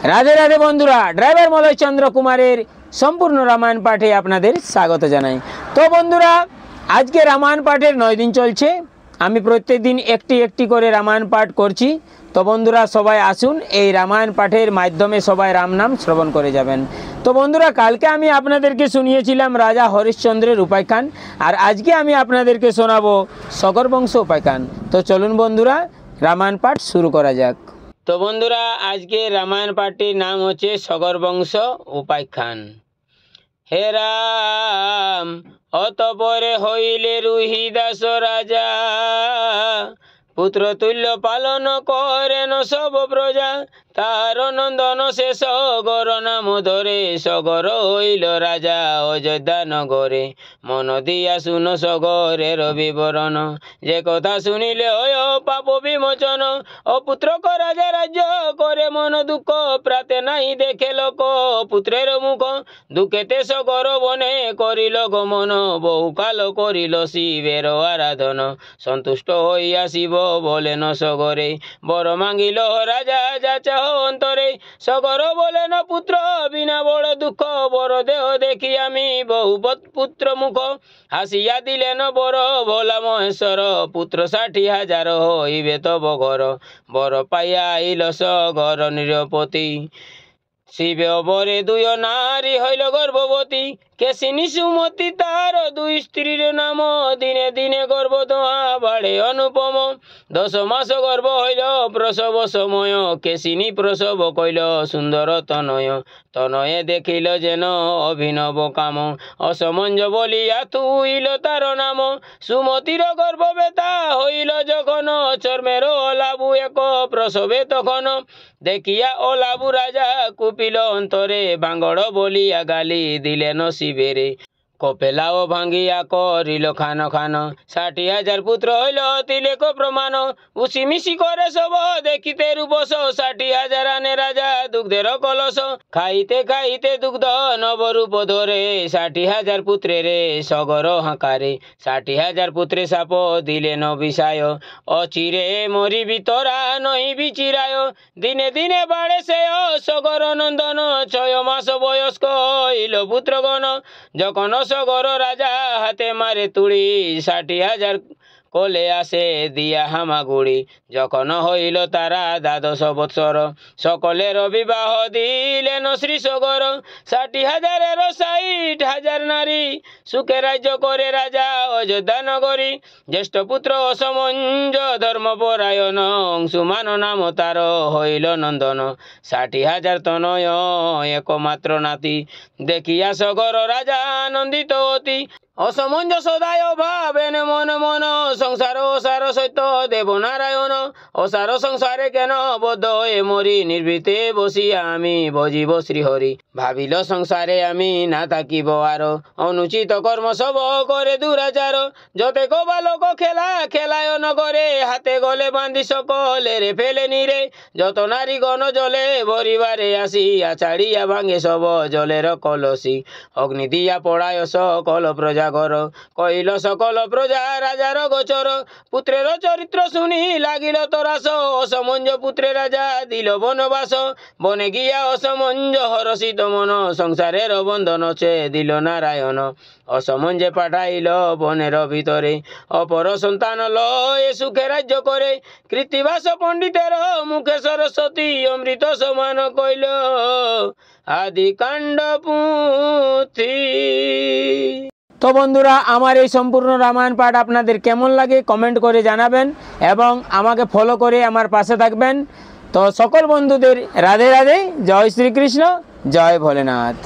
রাধে রাধে বন্ধুরা, ড্রাইভার মলয় চন্দ্র কুমারের সম্পূর্ণ রামায়ণ পাঠে আপনাদের স্বাগত জানাই। তো বন্ধুরা, আজকে রামায়ণ পাঠের 9 দিন চলছে। আমি প্রত্যেক দিন একটি একটি করে রামায়ণ পাঠ করছি। তো বন্ধুরা, সবাই আসুন, এই রামায়ণ পাঠের মাধ্যমে সবাই রাম নাম শ্রবণ করে যাবেন। তো বন্ধুরা, কালকে আমি আপনাদেরকে শুনিয়েছিলাম রাজা হরিশ্চন্দ্রের উপাখ্যান, আর আজকে আমি আপনাদেরকে শোনাবো সগর বংশ উপাখ্যান। তো চলুন বন্ধুরা, রামায়ণ পাঠ শুরু করা যাক। তো বন্ধুরা, আজকে রামায়ণ পাঠটির নাম হচ্ছে সগর বংশ উপাখ্যান। হে রাম, অতপরে হইলে রুহিদাস রাজা, পুত্র তুল্য পালন করেন সব প্রজা। তার নন্দন সে সগর নাম ধরে, সগর হইল রাজা অযোধ্যা নগরে। মন দিয়া শুন সগরের বিবরণ, যে কথা শুনিলে হয় পাপ বিমোচন। অপুত্র রাজা রাজ্য করে মন দুঃখ, প্রাতে নাই দেখে লোক পুত্রের মুখ। দুঃখেতে সগর বনে করিল গমন, বহুকাল করিল শিবের আরাধন। সন্তুষ্ট হইয়া শিব বলেন সগরে, বর মাঙ্গিল রাজা যাচা অন্তরে। সগর বলেন, পুত্র বিনা বড় দুঃখ, বড় দেহ দেখি আমি বহু পুত্র মুখ। হাসিয়া দিলেন বর ভোলা মহেশ্বর, পুত্র 60,000 হইবে তব ঘর। বর পাইয়া আইল সগর নিরপতি, শিবে বরে 2 নারী হইল গর্ভবতী। কেশিনী সুমতি তার 2 স্ত্রীর নাম, দিনে দিনে গর্ভ দোয়া বাড়ে অনুপম। 10 মাস গর্ভ হইল প্রসব সময়, কেশিনী প্রসব কইল সুন্দর তনয়। তনয়ে দেখিল যেন অভিনব কাম, অসমঞ্জ বলিয়া তুইল তার নাম। সুমতির গর্ভ বেতা হইল যখন, চর্মের অলাবু এক প্রসবে তখন। দেখিয়া অলাবু রাজা কুপিল অন্তরে, বাঙ্গড় বলিয়া গালি দিলেন শিবেরে। কপেলাও ভাঙ্গিয়া করিল খান খান, 60,000 পুত্র হইল তিলেক প্রমাণ। উসি মিশি করে সব দেখিতে রূপস, 60,000 আনে রাজা দুগ্ধের কলস। খাইতে খাইতে দুগ্ধ নবরূপ ধরে, 60,000 পুত্রেরে সগর হাঁকারে। 60,000 পুত্রে সাপ দিলেন বিষায়, অচিরে মরিবি তোরা নহিবি চিরায়। দিনে দিনে বাড়ে সে সগর নন্দন, 6 মাস বয়স্ক হইল পুত্রগণ। যখন সগর রাজা হাতে মারে তুড়ি, 60,000 কোলে আসে দিয়া হামাগুড়ি। যখন হইল তারা 12 বৎসর, সকলের বিবাহ দিলেন শ্রী সগর। 60,000 60,000 নারী, সুখে রাজ্য করে রাজা অযোধ্যা নগরী। জ্যেষ্ঠ পুত্র অসমঞ্জ ধর্মপরায়ণ, অংশুমান নাম তার হইল নন্দন। 60,000 তনয় একমাত্র নাতি, দেখিয়া সগর রাজা আনন্দিত অতি। অসমঞ্জ সদায় ভাবেন মন মন, সংসার অসার সত্য দেব নারায়ণ। অসার সংসারে কেন বদ্ধ হয়ে মরি, নির্ভীতে বসিয়া আমি ভজিব শ্রীহরি। ভাবিল সংসারে আমি না থাকিব আর, অনুচিত কর্ম সব করে দুরাচার। যতে বালক খেলা খেলায় নগরে, হাতে গলে বান্ধি সকলের ফেলে নিরে। যত নারী গণ জলে ভরিবারে আসিয়া, ছাড়িয়া ভাঙে সব জলের কলসি। অগ্নি দিয়া পড়ায় সকল প্রজা ঘর, কইল সকল প্রজা রাজার গোচর। পুত্রের চরিত্র শুনি লাগিল তরাস, অসমঞ্জ পুত্রে রাজা দিল বনবাস। বনে গিয়া অসমঞ্জ হরষিত মন, সংসারের বন্ধন ছে দিল নারায়ণ। অসমঞ্জে পাঠাইল বনের ভিতরে, অপর সন্তান লয়ে সুখে রাজ্য করে। কৃত্তিবাস পণ্ডিতের মুখে সরস্বতী, অমৃত সমান কইল আদি কাণ্ড পুঁথি। তো বন্ধুরা, আমার এই সম্পূর্ণ রামায়ণ পাঠ আপনাদের কেমন লাগে কমেন্ট করে জানাবেন, এবং আমাকে ফলো করে আমার পাশে থাকবেন। তো সকল বন্ধুদের রাধে রাধে, জয় শ্রীকৃষ্ণ, জয় ভোলেনাথ।